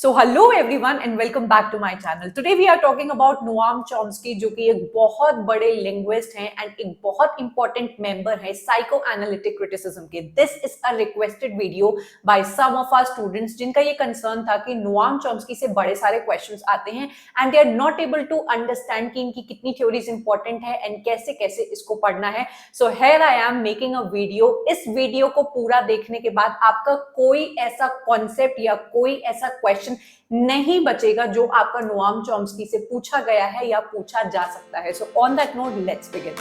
So hello everyone and welcome back to my channel. Today we are talking about Noam Chomsky जो कि एक बहुत बड़े linguist हैं एंड एक बहुत इंपॉर्टेंट मेंबर है साइको एनालिटिक क्रिटिसिज्म के. This is a requested video by some of our students जिनका ये कंसर्न था कि नोआम चॉम्स्की से बड़े सारे क्वेश्चंस आते हैं and they are not able to understand कि इनकी कितनी थ्योरीज इंपॉर्टेंट है एंड कैसे कैसे इसको पढ़ना है. So here I am making a video. इस वीडियो को पूरा देखने के बाद आपका कोई ऐसा कॉन्सेप्ट या कोई ऐसा क्वेश्चन नहीं बचेगा जो आपका नोआम चॉम्स्की से पूछा गया है या पूछा जा सकता है. So on that note let's begin.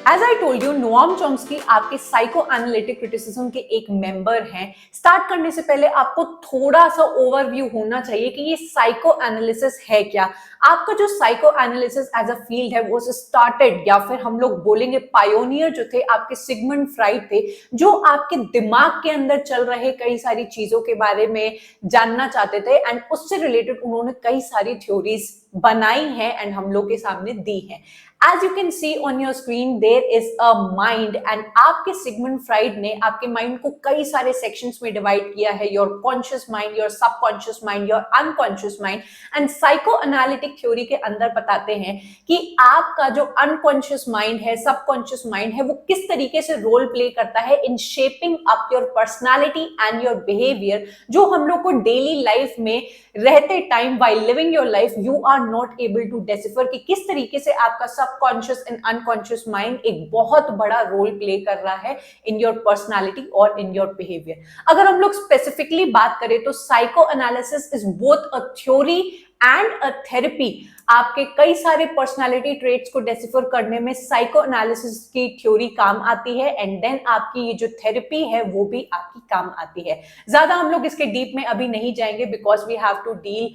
As I told you, Noam Chomsky आपके साइको एनालिटिक क्रिटिसिज्म के एक मेंबर हैं. स्टार्ट करने से पहले आपको थोड़ा सा ओवरव्यू होना चाहिए कि ये साइको एनालिसिस है क्या. आपका जो psycho analysis as a field है वो स्टार्टेड या फिर हम लोग बोलेंगे पायोनियर जो थे आपके सिगमंड फ्राइड थे, जो आपके दिमाग के अंदर चल रहे कई सारी चीजों के बारे में जानना चाहते थे एंड उससे रिलेटेड उन्होंने कई सारी थ्योरीज बनाई हैं एंड हम लोग के सामने दी हैं. As you can see on your screen, there is a mind and आपके सिगमंड फ्राइड ने आपके माइंड को कई सारे सेक्शंस में डिवाइड किया है. Your conscious mind, your subconscious mind, your unconscious mind. And psycho analytic theory के अंदर बताते हैं कि आपका जो अनकॉन्शियस माइंड है, सबकॉन्शियस माइंड है, वो किस तरीके से रोल प्ले करता है in shaping up your personality and your behaviour, जो हम लोग को डेली लाइफ में रहते time while living your life you are not able to decipher कि किस तरीके से आपका सबकॉन्शियस एंड अनकॉन्शियस माइंड एक बहुत बड़ा रोल प्ले कर रहा है इन योर पर्सनालिटी और इन योर बिहेवियर. अगर हम लोग स्पेसिफिकली बात करें तो psycho analysis is both a theory and a therapy. आपके कई सारे पर्सनालिटी ट्रेट्स को डेसिफर करने में साइको एनालिसिस की थ्योरी काम आती है एंड देन आपकी ये जो थेरेपी है वो भी आपकी काम आती है. ज्यादा हम लोग इसके डीप में अभी नहीं जाएंगे because we have to deal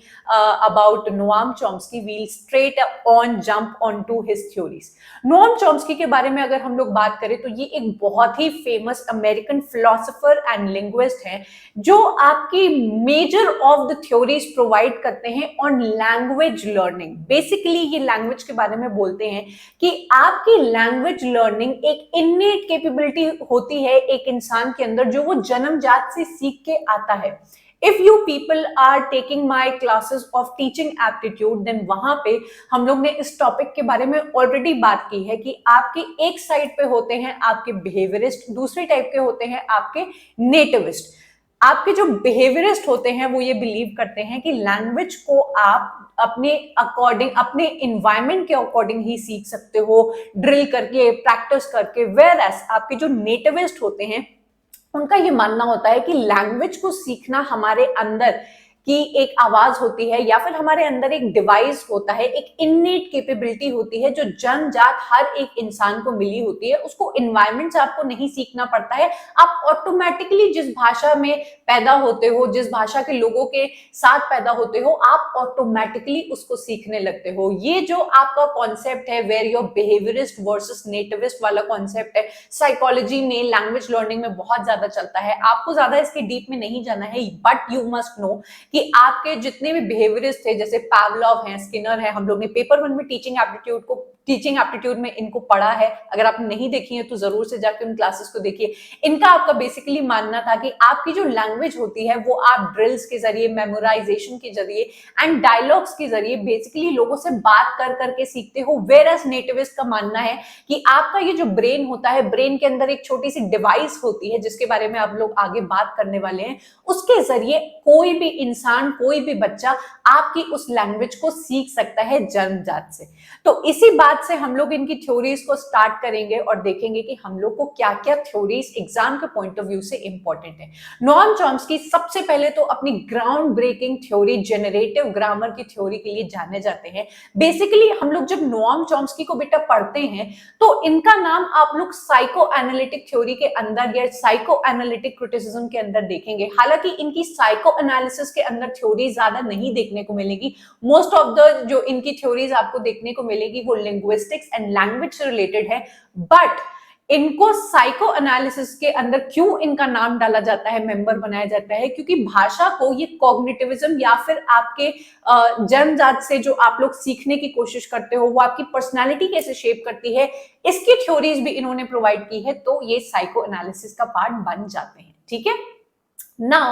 about Noam Chomsky. We'll straight on jump on to his theories. Noam Chomsky के बारे में अगर हम लोग बात करें तो ये एक बहुत ही famous American philosopher and linguist है जो आपकी major of the theories provide करते हैं ऑन लैंग्वेज लर्निंग. बेसिकली ये लैंग्वेज के बारे में बोलते हैं कि आपकी लैंग्वेज लर्निंग एक इननेट कैपेबिलिटी होती है एक इंसान के अंदर जो वो जन्मजात से सीख के आता है. If you people are taking my classes of teaching aptitude, then वहां पे हम लोग ने इस टॉपिक के बारे में ऑलरेडी बात की है कि आपके एक साइड पे होते हैं आपके बिहेवियरिस्ट, दूसरी टाइप के होते हैं आपके नेटिविस्ट. आपके जो बिहेवियरिस्ट होते हैं वो ये बिलीव करते हैं कि लैंग्वेज को आप अपने अकॉर्डिंग, अपने इन्वायरमेंट के अकॉर्डिंग ही सीख सकते हो, ड्रिल करके, प्रैक्टिस करके. वेयरएज आपके जो नेटिविस्ट होते हैं उनका ये मानना होता है कि लैंग्वेज को सीखना हमारे अंदर की एक आवाज होती है या फिर हमारे अंदर एक डिवाइस होता है, एक इननेट कैपेबिलिटी होती है जो जन्मजात हर एक इंसान को मिली होती है. उसको इन्वायरमेंट से आपको नहीं सीखना पड़ता है. आप ऑटोमेटिकली जिस भाषा में पैदा होते हो, जिस भाषा के लोगों के साथ पैदा होते हो, आप ऑटोमेटिकली उसको सीखने लगते हो. ये जो आपका कॉन्सेप्ट है where your behaviourist versus nativist वाला कॉन्सेप्ट है, साइकोलॉजी में, लैंग्वेज लर्निंग में बहुत ज्यादा चलता है. आपको ज्यादा इसके डीप में नहीं जाना है, बट यू मस्ट नो कि आपके जितने भी बिहेवियरिस्ट थे, जैसे पावलोव हैं, स्किनर है, हम लोग ने पेपर 1 में टीचिंग एप्टीट्यूड में इनको पढ़ा है. अगर आपने नहीं देखी है तो जरूर से जाकर उन क्लासेस को देखिए. इनका आपका बेसिकली मानना था कि आपकी जो लैंग्वेज होती है वो आप ड्रिल्स के जरिए, मेमोराइजेशन के जरिए एंड डायलॉग्स के जरिए बेसिकली लोगों से बात कर करके सीखते हो. वेयरएज नेटिविस्ट का मानना है कि आपका ये जो ब्रेन होता है, ब्रेन के अंदर एक छोटी सी डिवाइस होती है जिसके बारे में आप लोग आगे बात करने वाले हैं. उसके जरिए कोई भी इंसान, कोई भी बच्चा आपकी उस लैंग्वेज को सीख सकता है जन्मजात से. तो इसी बात से हम लोग इनकी थ्योरीज को स्टार्ट करेंगे और देखेंगे कि हम लोग को क्या क्या थ्योरीज एग्जाम के पॉइंट ऑफ व्यू से इंपॉर्टेंट है. नोआम चॉम्स्की सबसे पहले तो अपनी ground breaking theory, generative grammar की थ्योरी के लिए जाने जाते हैं. बेसिकली हम लोग जब नोआम चॉम्स्की को बेटा पढ़ते हैं तो इनका नाम आप लोग साइको एनालिटिक थ्योरी के अंदर या साइको एनालिटिक क्रिटिसिज्म के अंदर देखेंगे. हालांकि इनकी साइको एनालिसिस के अंदर थ्योरी ज्यादा नहीं देखने को मिलेगी. मोस्ट ऑफ द जो इनकी थ्योरीज आपको देखने को मिलेगी वो लिंग्विस्टिक्स एंड लैंग्वेज से रिलेटेड है. बट इनको साइको एनालिसिस के अंदर क्यों इनका नाम डाला जाता है, मेंबर बनाया जाता है, क्योंकि भाषा को ये कॉग्निटिविज्म या फिर आपके जन्मजात से जो आप लोग सीखने की कोशिश करते हो वो आपकी पर्सनालिटी कैसे शेप करती है, इसकी थ्योरीज भी इन्होंने प्रोवाइड की है, तो ये साइको एनालिसिस का पार्ट बन जाते हैं। ठीक है, now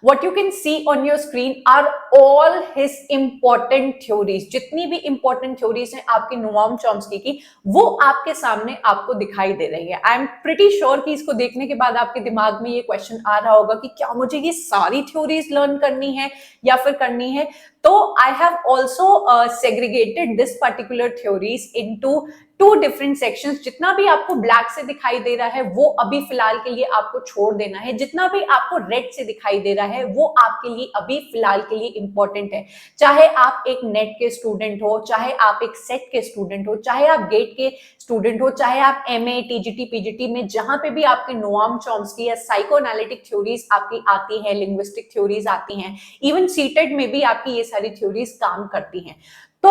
what you can see on your screen are all his important theories। जितनी भी important theories हैं आपकी नोआम चॉम्स्की की, वो आपके सामने आपको दिखाई दे रही है। आई एम प्रिटी श्योर कि इसको देखने के बाद आपके दिमाग में ये क्वेश्चन आ रहा होगा कि क्या मुझे ये सारी थ्योरीज लर्न करनी है या फिर करनी है। तो I have also segregated this particular theories into 2 different sections. जितना भी आपको ब्लैक से दिखाई दे रहा है वो अभी फिलहाल के लिए आपको छोड़ देना है, जितना भी आपको रेड से दिखाई दे रहा है वो आपके लिए अभी फिलहाल के लिए इंपॉर्टेंट है। चाहे आप एक नेट के स्टूडेंट हो, चाहे आप एक सेट के स्टूडेंट हो, चाहे आप गेट के स्टूडेंट हो, चाहे आप एमए, टीजीटी, पीजीटी में जहां पे भी आपके नोआम चॉम्स्की या साइको एनालिटिक थ्योरीज आपकी आती है, लिंग्विस्टिक थ्योरीज आती हैं, इवन सीटेड में भी आपकी ये सारी थ्योरीज काम करती हैं। तो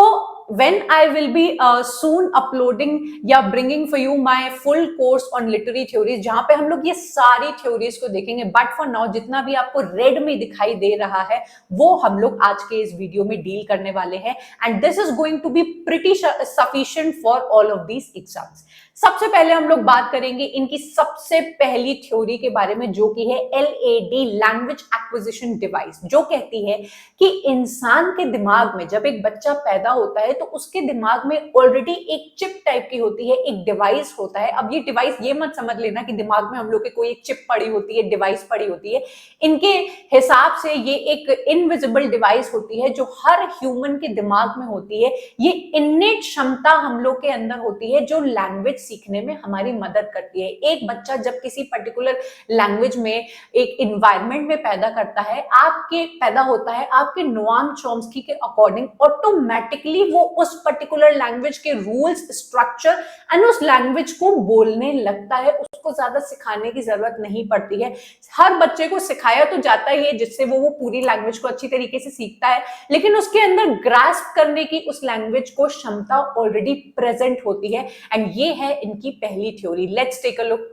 when I will be soon uploading या bringing for you my full course on literary theories, जहां पे हम लोग ये सारी थ्योरीज को देखेंगे, बट फॉर नाउ जितना भी आपको रेड में दिखाई दे रहा है वो हम लोग आज के इस वीडियो में डील करने वाले हैं, and this is going to be pretty sufficient for all of these exams. सबसे पहले हम लोग बात करेंगे इनकी सबसे पहली थ्योरी के बारे में, जो कि है LAD, लैंग्वेज एक्विजिशन डिवाइस, जो कहती है कि इंसान के दिमाग में जब एक बच्चा पैदा होता है तो उसके दिमाग में ऑलरेडी एक चिप टाइप की होती है, एक डिवाइस होता है। अब ये डिवाइस ये मत समझ लेना कि दिमाग में हम लोग के कोई एक चिप पड़ी होती है, डिवाइस पड़ी होती है। इनके हिसाब से ये एक इनविजिबल डिवाइस होती है जो हर ह्यूमन के दिमाग में होती है। ये इन्नेट क्षमता हम लोग के अंदर होती है जो लैंग्वेज सीखने में हमारी मदद करती है। एक बच्चा जब किसी पर्टिकुलर लैंग्वेज में, एक एनवायरनमेंट में पैदा होता है, आपके नोआम चॉम्स्की के अकॉर्डिंग ऑटोमेटिकली वो उस पर्टिकुलर लैंग्वेज के रूल्स, स्ट्रक्चर एंड उस लैंग्वेज को बोलने लगता है। उसको ज्यादा सिखाने की जरूरत नहीं पड़ती है। हर बच्चे को सिखाया तो जाता ही है जिससे वो पूरी लैंग्वेज को अच्छी तरीके से सीखता है, लेकिन उसके अंदर ग्रास्प करने की उस लैंग्वेज को क्षमता ऑलरेडी प्रेजेंट होती है, एंड ये है इनकी पहली theory. Let's take a look.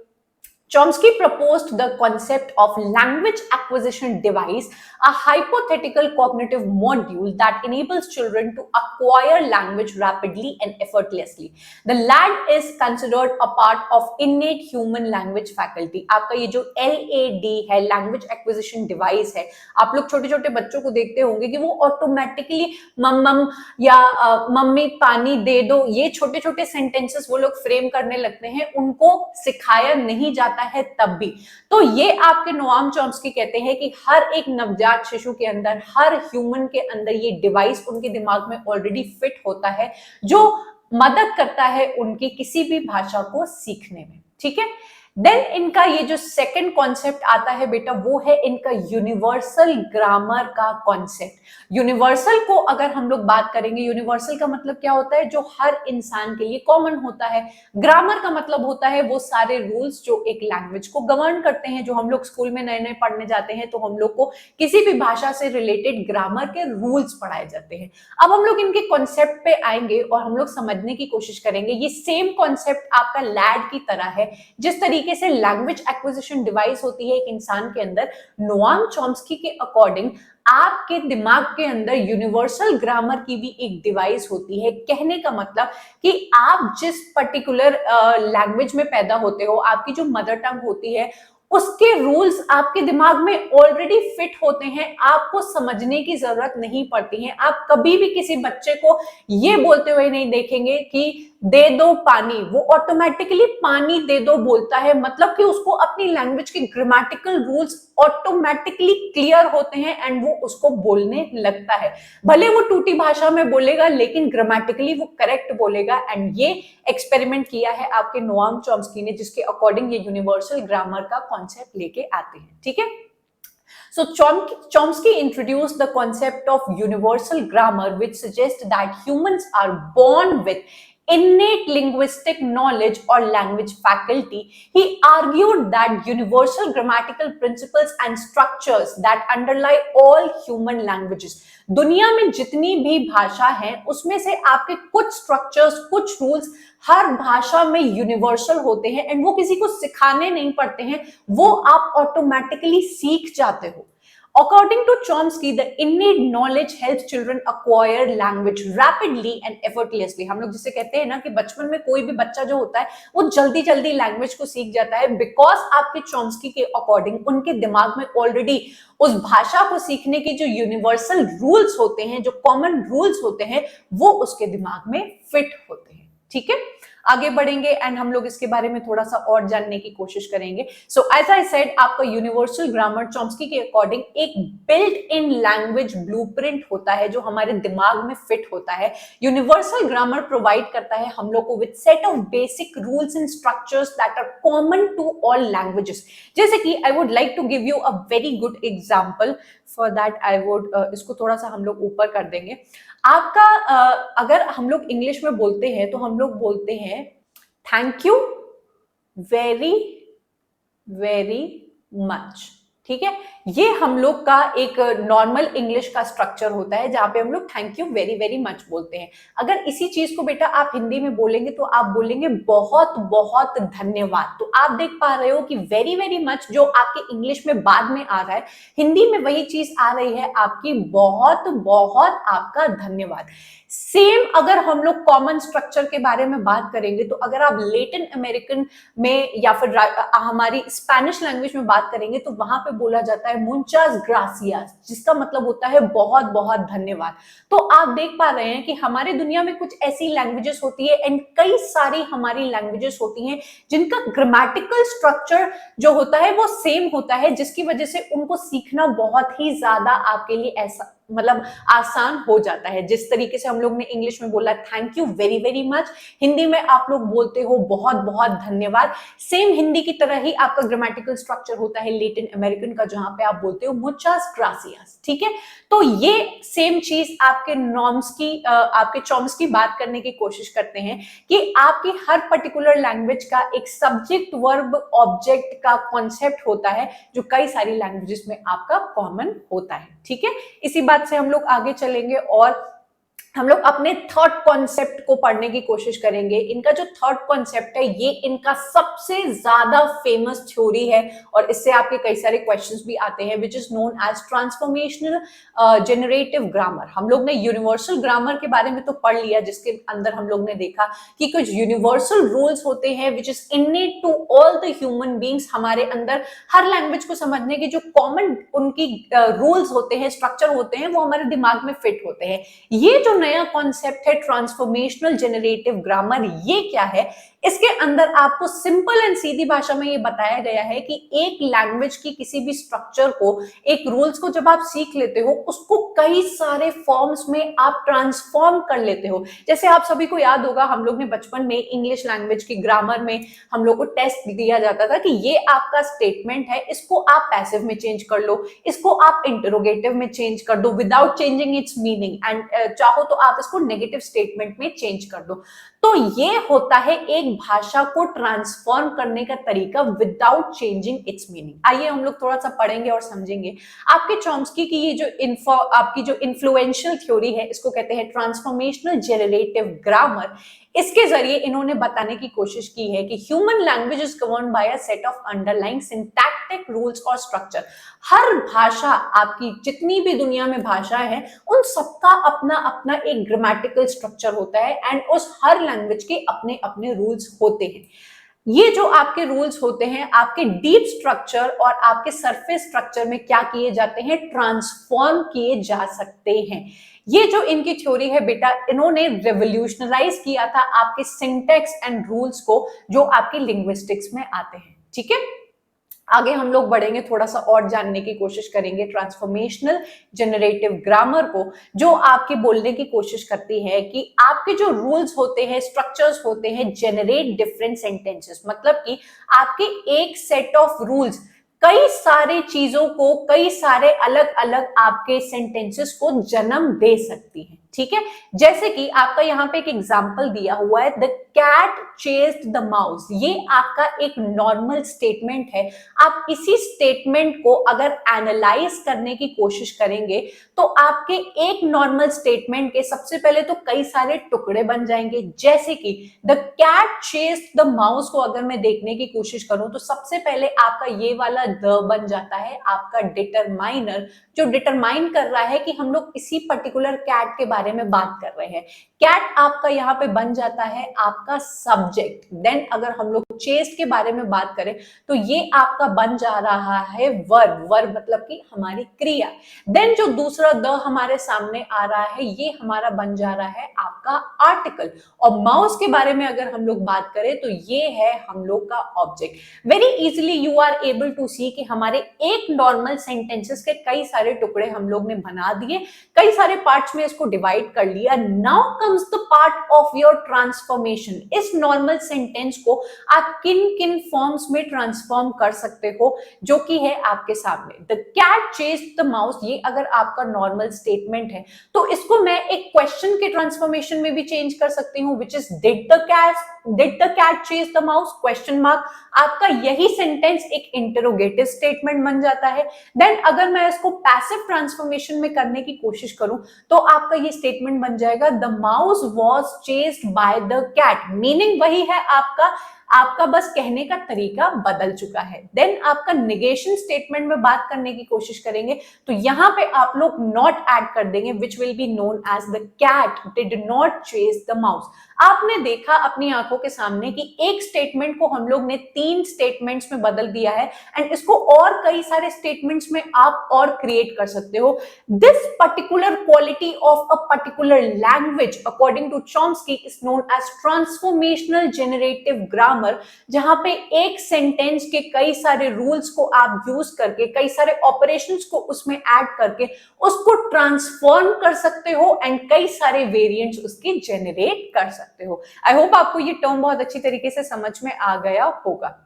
Chomsky proposed the concept of language acquisition device, a hypothetical cognitive module that enables children to acquire language rapidly and effortlessly. The LAD is considered a part of innate human language faculty. आपका ये जो LAD है, language acquisition device है, आप लोग छोटे छोटे बच्चों को देखते होंगे कि वो ऑटोमेटिकली मम या मम्मी पानी दे दो, ये छोटे छोटे सेंटेंसेस वो लोग फ्रेम करने लगते हैं, उनको सिखाया नहीं जाता है तब भी। तो ये आपके नोआम चॉम्स्की कहते हैं कि हर एक नवजात शिशु के अंदर, हर ह्यूमन के अंदर ये डिवाइस उनके दिमाग में ऑलरेडी फिट होता है, जो मदद करता है उनकी किसी भी भाषा को सीखने में। ठीक है, देन इनका ये जो सेकंड कॉन्सेप्ट आता है बेटा, वो है इनका यूनिवर्सल ग्रामर का कॉन्सेप्ट। यूनिवर्सल को अगर हम लोग बात करेंगे, यूनिवर्सल का मतलब क्या होता है, जो हर इंसान के लिए कॉमन होता है। ग्रामर का मतलब होता है वो सारे रूल्स जो एक लैंग्वेज को गवर्न करते हैं। जो हम लोग स्कूल में नए नए पढ़ने जाते हैं तो हम लोग को किसी भी भाषा से रिलेटेड ग्रामर के रूल्स पढ़ाए जाते हैं। अब हम लोग इनके कॉन्सेप्ट पे आएंगे और हम लोग समझने की कोशिश करेंगे। ये सेम कॉन्सेप्ट आपका लैड की तरह है। जिस तरीके से लैंग्वेज एक्विजिशन डिवाइस होती है एक इंसान के अंदर, नोआम चॉम्स्की के अकॉर्डिंग आपके दिमाग के अंदर यूनिवर्सल ग्रामर की भी एक डिवाइस होती है। कहने का मतलब कि आप जिस पर्टिकुलर लैंग्वेज में पैदा होते हो, आपकी जो मदर टंग होती है, उसके रूल्स आपके दिमाग में ऑलरेडी फिट होते हैं। आपको समझने की जरूरत नहीं पड़ती है। आप कभी भी किसी बच्चे को ये बोलते हुए नहीं देखेंगे कि दे दो पानी, वो ऑटोमेटिकली पानी दे दो बोलता है। मतलब कि उसको अपनी लैंग्वेज के ग्रामेटिकल रूल्स ऑटोमेटिकली क्लियर होते हैं एंड वो उसको बोलने लगता है। भले वो टूटी भाषा में बोलेगा लेकिन ग्रामेटिकली वो करेक्ट बोलेगा। एंड ये एक्सपेरिमेंट किया है आपके नोआम चॉम्स्की ने, जिसके अकॉर्डिंग ये यूनिवर्सल ग्रामर का कॉन्सेप्ट लेके आते हैं। ठीक है, so Chomsky introduced the concept of universal grammar, which suggests that humans are born with innate linguistic knowledge or language faculty. He argued that universal grammatical principles and structures that underlie all human languages. दुनिया में जितनी भी भाषा है उसमें से आपके कुछ स्ट्रक्चर्स, कुछ रूल्स हर भाषा में यूनिवर्सल होते हैं एंड वो किसी को सिखाने नहीं पड़ते हैं, वो आप ऑटोमेटिकली सीख जाते हो. According to Chomsky, the innate knowledge helps children acquire language rapidly and effortlessly. हम लोग जिसे कहते हैं ना कि बचपन में कोई भी बच्चा जो होता है वो जल्दी जल्दी लैंग्वेज को सीख जाता है, बिकॉज आपके चॉम्स्की के अकॉर्डिंग उनके दिमाग में ऑलरेडी उस भाषा को सीखने के जो यूनिवर्सल रूल्स होते हैं, जो कॉमन रूल्स होते हैं, वो उसके दिमाग में फिट होते हैं. ठीक है, आगे बढ़ेंगे एंड हम लोग इसके बारे में थोड़ा सा और जानने की कोशिश करेंगे. सो एज आई सेड, आपका यूनिवर्सल ग्रामर चॉम्स्की के अकॉर्डिंग एक बिल्ट इन लैंग्वेज ब्लूप्रिंट होता है जो हमारे दिमाग में फिट होता है. यूनिवर्सल ग्रामर प्रोवाइड करता है हम लोग को with set of basic rules and structures that are common to all languages. जैसे कि I would like to give you a very good example. For that I would इसको थोड़ा सा हम लोग ऊपर कर देंगे. आपका अगर हम लोग इंग्लिश में बोलते हैं तो हम लोग बोलते हैं thank you very very much. ठीक है, ये हम लोग का एक नॉर्मल इंग्लिश का स्ट्रक्चर होता है जहां पे हम लोग thank you very very much बोलते हैं. अगर इसी चीज को बेटा आप हिंदी में बोलेंगे तो आप बोलेंगे बहुत बहुत धन्यवाद. तो आप देख पा रहे हो कि वेरी वेरी मच जो आपके इंग्लिश में बाद में आ रहा है, हिंदी में वही चीज आ रही है आपकी बहुत बहुत आपका धन्यवाद. सेम अगर हम लोग कॉमन स्ट्रक्चर के बारे में बात करेंगे तो अगर आप लेटिन अमेरिकन में या फिर हमारी स्पेनिश लैंग्वेज में बात करेंगे तो वहां पे बोला जाता है मुंचास ग्रासियास, जिसका मतलब होता है बहुत बहुत धन्यवाद. तो आप देख पा रहे हैं कि हमारे दुनिया में कुछ ऐसी लैंग्वेजेस होती है एंड कई सारी हमारी लैंग्वेजेस होती हैं जिनका ग्रामेटिकल स्ट्रक्चर जो होता है वो सेम होता है, जिसकी वजह से उनको सीखना बहुत ही ज्यादा आपके लिए ऐसा मतलब आसान हो जाता है. जिस तरीके से हम लोग ने इंग्लिश में बोला thank you very very much, Hindi में आप लोग बोलते हो बहुत बहुत धन्यवाद. सेम हिंदी की तरह ही आपका ग्रामेटिकल स्ट्रक्चर होता है लेटिन अमेरिकन का, जहां पे आप बोलते हो मुचास ग्रासियास. ठीक है, तो ये सेम चीज आपके नॉर्म्स की आपके चॉम्स की बात करने की कोशिश करते हैं कि आपकी हर पर्टिकुलर लैंग्वेज का एक सब्जेक्ट वर्ब ऑब्जेक्ट का कॉन्सेप्ट होता है जो कई सारी लैंग्वेजेस में आपका कॉमन होता है. ठीक है, इसी बात से हम लोग आगे चलेंगे और हम लोग अपने थर्ड कॉन्सेप्ट को पढ़ने की कोशिश करेंगे. इनका जो थर्ड कॉन्सेप्ट है ये इनका सबसे ज्यादा फेमस थ्योरी है और इससे आपके कई सारे क्वेश्चंस भी आते हैं, which is known as transformational generative grammar. हम लोग ने यूनिवर्सल ग्रामर के बारे में तो पढ़ लिया, जिसके अंदर हम लोग ने देखा कि कुछ यूनिवर्सल रूल्स होते हैं which is innate to all the human beings. हमारे अंदर हर लैंग्वेज को समझने के जो कॉमन उनकी रूल्स होते हैं, स्ट्रक्चर होते हैं, वो हमारे दिमाग में फिट होते हैं. ये जो नया कॉन्सेप्ट है ट्रांसफॉर्मेशनल जनरेटिव ग्रामर, ये क्या है? इसके अंदर आपको सिंपल एंड सीधी भाषा में ये बताया गया है कि एक लैंग्वेज की किसी भी स्ट्रक्चर को, एक रूल्स को जब आप सीख लेते हो उसको कई सारे फॉर्म्स में आप ट्रांसफॉर्म कर लेते हो. जैसे आप सभी को याद होगा, हम लोग ने बचपन में इंग्लिश लैंग्वेज की ग्रामर में हम लोग को टेस्ट दिया जाता था कि ये आपका स्टेटमेंट है, इसको आप पैसिव में चेंज कर लो, इसको आप इंटरोगेटिव में चेंज कर दो without changing it's meaning, and चाहो तो आप इसको नेगेटिव स्टेटमेंट में चेंज कर दो. तो ये होता है एक भाषा को ट्रांसफॉर्म करने का तरीका विदाउट चेंजिंग इट्स मीनिंग. आइए हम लोग थोड़ा सा पढ़ेंगे और समझेंगे. आपके चॉम्स्की की ये जो आपकी जो इन्फ्लुएंशियल थ्योरी है, इसको कहते हैं ट्रांसफॉर्मेशनल जनरेटिव ग्रामर. इसके जरिए इन्होंने बताने की कोशिश की है कि human language is governed bye a set of underlying syntactic rules और स्ट्रक्चर. हर भाषा, आपकी जितनी भी दुनिया में भाषा है, उन सबका अपना अपना एक ग्रामेटिकल स्ट्रक्चर होता है एंड उस हर लैंग्वेज के अपने अपने रूल्स होते हैं. ये जो आपके रूल्स होते हैं, आपके डीप स्ट्रक्चर और आपके सरफेस स्ट्रक्चर में क्या किए जाते हैं? ट्रांसफॉर्म किए जा सकते हैं. ये जो इनकी थ्योरी है बेटा, इन्होंने रेवोल्यूशनराइज किया था आपके सिंटैक्स एंड रूल्स को जो आपके लिंग्विस्टिक्स में आते हैं. ठीक है, आगे हम लोग बढ़ेंगे, थोड़ा सा और जानने की कोशिश करेंगे ट्रांसफॉर्मेशनल जनरेटिव ग्रामर को, जो आपके बोलने की कोशिश करती है कि आपके जो रूल्स होते हैं, स्ट्रक्चर्स होते हैं, जनरेट डिफरेंट सेंटेंसेस. मतलब कि आपके एक सेट ऑफ रूल्स कई सारे चीजों को, कई सारे अलग अलग आपके सेंटेंसेस को जन्म दे सकती है. ठीक है। जैसे कि आपका यहाँ पे एक एग्जाम्पल दिया हुआ है, the cat chased the mouse, ये आपका एक नॉर्मल स्टेटमेंट है। आप इसी स्टेटमेंट को अगर एनालाइज करने की कोशिश करेंगे तो आपके एक नॉर्मल स्टेटमेंट के सबसे पहले तो कई सारे टुकड़े बन जाएंगे। जैसे कि the cat chased the mouse को अगर मैं देखने की कोशिश करूं तो सबसे पहले आपका ये वाला द बन जाता है आपका डिटरमाइनर, जो डिटरमाइन कर रहा है कि हम लोग इसी पर्टिकुलर कैट के बारे में बात कर रहे हैं। कैट आपका यहाँ पे बन जाता है आपका सब्जेक्ट। देन अगर हम लोग चेस्ट के बारे में बात करें तो ये आपका बन जा रहा है वर्ब, वर्ब मतलब कि हमारी क्रिया। देन जो दूसरा द हमारे सामने आ रहा है ये हमारा बन जा रहा है आपका आर्टिकल। और माउस के बारे में अगर हम लोग बात करें तो ये है हम लोग का object. Very easily you are able to see कि हमारे एक नॉर्मल सेंटेंसेस के कई सारे टुकड़े हम लोग ने बना दिए, कई सारे पार्ट्स में इसको डिवाइड कर लिया। Now comes the part of your transformation. इस नॉर्मल सेंटेंस को आप किन किन फॉर्म्स में ट्रांसफॉर्म कर सकते हो, जो कि है आपके सामने। The cat chased the mouse, ये अगर आपका नॉर्मल स्टेटमेंट है तो इसको मैं एक क्वेश्चन के ट्रांसफॉर्मेशन में भी चेंज कर सकती हूँ, which is did the cat chase the mouse question mark. आपका यही सेंटेंस एक इंटरोगेटिव स्टेटमेंट बन जाता है। देन अगर मैं इसको पैसिव ट्रांसफॉर्मेशन में करने की कोशिश करूं तो आपका ये स्टेटमेंट बन जाएगा the mouse was chased by the cat. Meaning वही है आपका बस कहने का तरीका बदल चुका है। देन आपका निगेशन स्टेटमेंट में बात करने की कोशिश करेंगे तो यहां पे आप लोग नॉट ऐड कर देंगे, which will be known as the cat did not chase the mouse. आपने देखा अपनी आंखों के सामने कि एक स्टेटमेंट को हम लोग ने 3 स्टेटमेंट्स में बदल दिया है, एंड इसको और कई सारे स्टेटमेंट्स में आप और क्रिएट कर सकते हो। This particular quality of a particular language according to Chomsky is known as transformational generative grammar, जहां पे एक सेंटेंस के कई सारे रूल्स को आप यूज करके, कई सारे ऑपरेशंस को उसमें ऐड करके उसको ट्रांसफॉर्म कर सकते हो एंड कई सारे वेरिएंट्स उसके जेनरेट कर सकते हो। आई होप आपको ये टर्म बहुत अच्छी तरीके से समझ में आ गया होगा।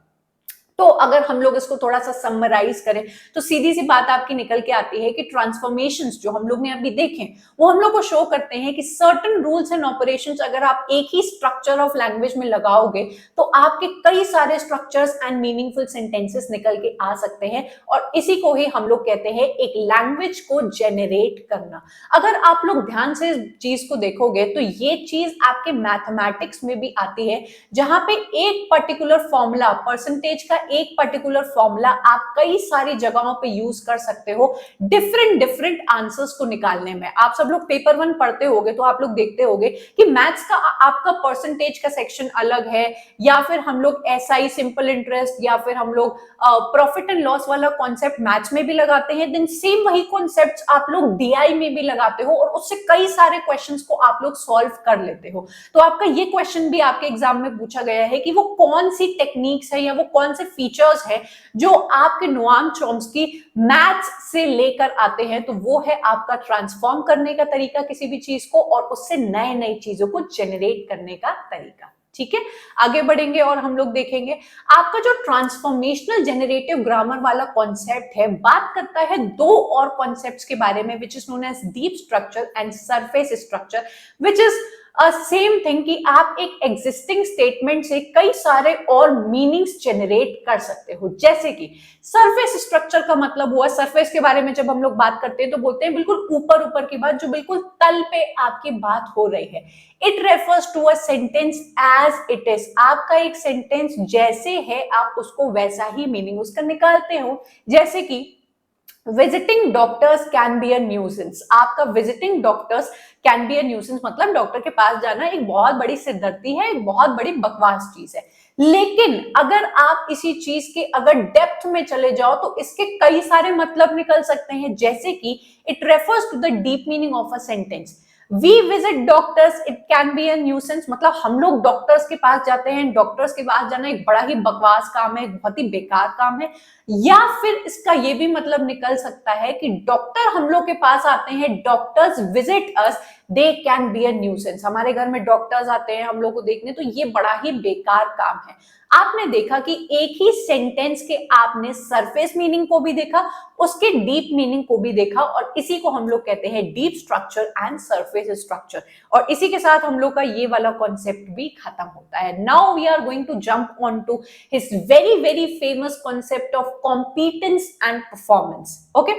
तो अगर हम लोग इसको थोड़ा सा समराइज करें तो सीधी सी बात आपकी निकल के आती है कि ट्रांसफॉर्मेशंस जो हम लोग ने अभी देखे वो हम लोग को शो करते हैं कि सर्टेन रूल्स एंड ऑपरेशंस अगर आप एक ही स्ट्रक्चर ऑफ लैंग्वेज में लगाओगे तो आपके कई सारे स्ट्रक्चर्स एंड मीनिंगफुल सेंटेंसेस निकल के आ सकते हैं, और इसी को ही हम लोग कहते हैं एक लैंग्वेज को जेनरेट करना। अगर आप लोग ध्यान से इस चीज को देखोगे तो ये चीज आपके मैथमेटिक्स में भी आती है, जहां पे एक पर्टिकुलर फॉर्मूला, परसेंटेज का एक पर्टिकुलर फॉर्मूला आप कई सारी जगहों पे यूज कर सकते हो डिफरेंट आंसर्स को निकालने में। आप सब लोग पेपर 1 पढ़ते होगे तो आप लोग देखते होगे कि मैथ्स का आपका परसेंटेज का सेक्शन अलग है, या फिर हम लोग एसआई सिंपल इंटरेस्ट, या फिर हम लोग प्रॉफिट एंड लॉस वाला कॉन्सेप्ट मैथ्स में भी लगाते हैं। देन सेम वही कॉन्सेप्ट्स आप लोग डीआई में भी लगाते हो और उससे कई सारे क्वेश्चंस को आप लोग सॉल्व कर लेते हो। तो आपका ये क्वेश्चन भी आपके एग्जाम में पूछा गया है कि वो कौन सी टेक्निक्स है या वो कौन से फीचर्स है जो आपके नोआम चॉम्स्की मैथ्स से लेकर आते हैं। तो वो है आपका ट्रांसफॉर्म करने का तरीका किसी भी चीज को, और उससे नए नई चीजों को जेनरेट करने का तरीका। ठीक है, आगे बढ़ेंगे और हम लोग देखेंगे आपका जो ट्रांसफॉर्मेशनल जेनरेटिव ग्रामर वाला कॉन्सेप्ट है बात करता है 2 और कॉन्सेप्ट्स के बारे में, which is known as deep structure and surface structure, which is same thing कि आप एक एग्जिस्टिंग स्टेटमेंट से कई सारे और मीनिंग्स जेनरेट कर सकते हो। जैसे कि सरफेस स्ट्रक्चर का मतलब हुआ, सरफेस के बारे में जब हम लोग बात करते हैं तो बोलते हैं बिल्कुल ऊपर की बात, जो बिल्कुल तल पे आपकी बात हो रही है। It refers to a sentence as it is. आपका एक सेंटेंस जैसे है आप उसको वैसा ही मीनिंग उसका निकालते हो। जैसे कि visiting doctors can be a nuisance. आपका visiting doctors can be a nuisance मतलब डॉक्टर के पास जाना एक बहुत बड़ी सिरदर्दी है, एक बहुत बड़ी बकवास चीज है। लेकिन अगर आप इसी चीज के अगर डेप्थ में चले जाओ तो इसके कई सारे मतलब निकल सकते हैं। जैसे कि it refers to the deep meaning of a sentence. We visit doctors, it can be a nuisance मतलब हम लोग डॉक्टर्स के पास जाते हैं। डॉक्टर्स के पास जाना एक बड़ा ही बकवास काम है, एक बहुत ही बेकार काम है। या फिर इसका ये भी मतलब निकल सकता है कि डॉक्टर हम लोग के पास आते हैं, doctors visit us, they can be a nuisance. हमारे घर में डॉक्टर्स आते हैं हम लोग को देखने, तो ये बड़ा ही बेकार काम है। आपने देखा कि एक ही सेंटेंस के आपने सरफेस मीनिंग को भी देखा, उसके डीप मीनिंग को भी देखा, और इसी को हम लोग कहते हैं deep structure and surface structure. और इसी के साथ हम लोग का ये वाला कॉन्सेप्ट भी खत्म होता है। Now we are going to jump on to his very very famous concept of competence and performance. Okay,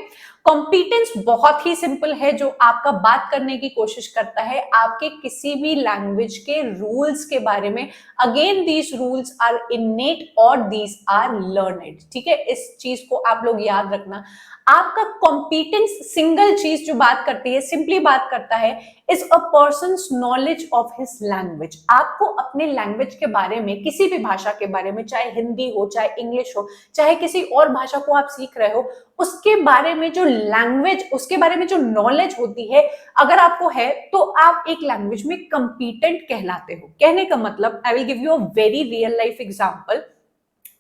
competence बहुत ही सिंपल है, जो आपका बात करने की कोशिश करता है आपके किसी भी लैंग्वेज के रूल्स के बारे में। Again these rules are innate और दीज आर लर्नड। ठीक है, इस चीज को आप लोग याद रखना। आपका कॉम्पिटेंस सिंगल चीज जो बात करती है, सिंपली बात करता है, is a persons knowledge of his language. आपको अपने लैंग्वेज के बारे में, किसी भी भाषा के बारे में, चाहे हिंदी हो, चाहे इंग्लिश हो, चाहे किसी और भाषा को आप सीख रहे हो, उसके बारे में जो लैंग्वेज, उसके बारे में जो नॉलेज होती है, अगर आपको है तो आप एक लैंग्वेज में कंपीटेंट कहलाते हो। कहने का मतलब, I will give you a very real life example.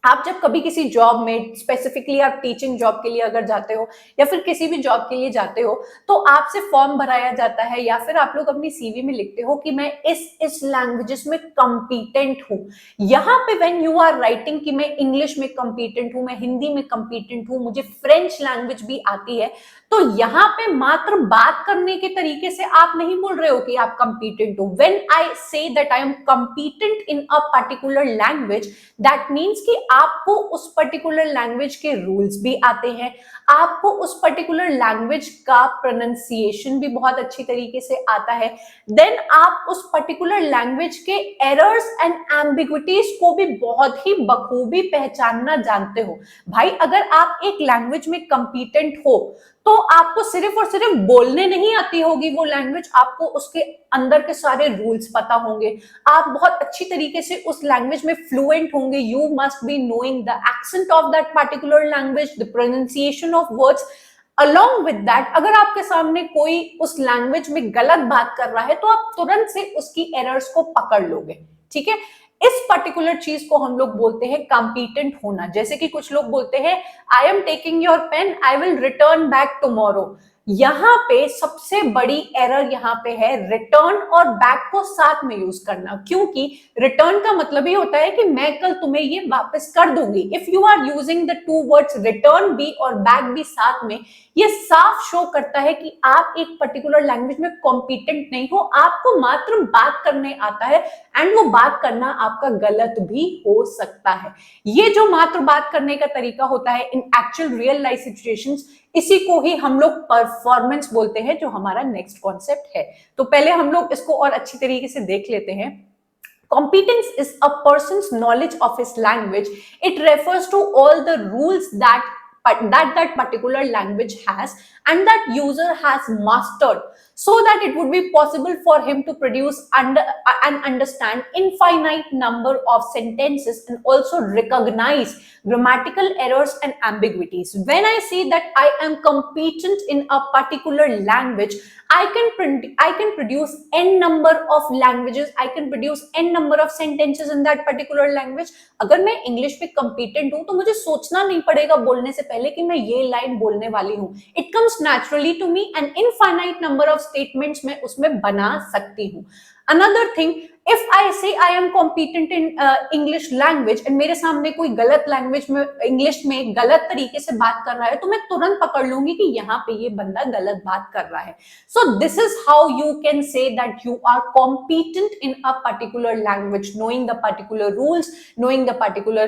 आप जब कभी किसी जॉब में, स्पेसिफिकली आप टीचिंग जॉब के लिए अगर जाते हो, या फिर किसी भी जॉब के लिए जाते हो, तो आपसे फॉर्म भराया जाता है, या फिर आप लोग अपनी सीवी में लिखते हो कि मैं इस लैंग्वेजेस में कंपीटेंट हूं। यहां पे व्हेन यू आर राइटिंग कि मैं इंग्लिश में कंपीटेंट हूं, मैं हिंदी में कंपीटेंट हूं, मुझे फ्रेंच लैंग्वेज भी आती है, तो यहां पे मात्र बात करने के तरीके से आप नहीं बोल रहे हो कि आप कंपीटेंट हो। When I say that I am competent in a particular language, that means कि आपको उस पर्टिकुलर लैंग्वेज के रूल्स भी आते हैं, आपको उस पर्टिकुलर लैंग्वेज का प्रोनाउंसिएशन भी बहुत अच्छी तरीके से आता है, देन आप उस पर्टिकुलर लैंग्वेज के एरर्स एंड एम्बिग्विटीज को भी बहुत ही बखूबी पहचानना जानते हो। भाई, अगर आप एक लैंग्वेज में कंपीटेंट हो, तो आपको सिर्फ और सिर्फ बोलने नहीं आती होगी वो लैंग्वेज, आपको उसके अंदर के सारे रूल्स पता होंगे, आप बहुत अच्छी तरीके से उस लैंग्वेज में फ्लुएंट होंगे। You must be knowing the accent of that particular language, the pronunciation of words. Along with that, अगर आपके सामने कोई उस लैंग्वेज में गलत बात कर रहा है, तो आप तुरंत से उसकी एरर्स को पकड़ लोगे। ठीक है, इस पर्टिकुलर चीज को हम लोग बोलते हैं कंपीटेंट होना। जैसे कि कुछ लोग बोलते हैं, I am taking your pen, I will return back tomorrow. यहां पे सबसे बड़ी एरर यहां पे है रिटर्न और बैक को साथ में यूज करना, क्योंकि रिटर्न का मतलब ही होता है कि मैं कल तुम्हें ये वापस कर दूंगी। If you are using the two words return भी और बैक भी साथ में, ये साफ शो करता है कि आप एक पर्टिकुलर लैंग्वेज में कॉम्पिटेंट नहीं हो, आपको मात्र बात करने आता है, एंड वो बात करना आपका गलत भी हो सकता है। ये जो मात्र बात करने का तरीका होता है इन एक्चुअल रियल लाइफ सिचुएशंस, इसी को ही हम लोग परफॉर्मेंस बोलते हैं, जो हमारा नेक्स्ट कॉन्सेप्ट है। तो पहले हम लोग इसको और अच्छी तरीके से देख लेते हैं। Competence is a person's knowledge of his language. It refers to all the rules that particular language has and that user has mastered, so that it would be possible for him to produce and understand infinite number of sentences and also recognize grammatical errors and ambiguities. When I say that I am competent in a particular language, I can produce n number of languages, I can produce n number of sentences in that particular language. अगर मैं English में competent हूं, तो मुझे सोचना नहीं पड़ेगा बोलने से पहले कि मैं ये लाइन बोलने वाली हूं। It comes naturally to me, and infinite number of statements मैं उसमें बना सकती हूं। अनदर थिंग, इफ आई से I am competent in English language, and मेरे सामने कोई गलत लैंग्वेज में, इंग्लिश में गलत तरीके से बात कर रहा है, तो मैं तुरंत पकड़ लूंगी कि यहाँ पे ये बंदा गलत बात कर रहा है। So this is how you can say that you are competent in a particular language, knowing the particular rules, knowing the particular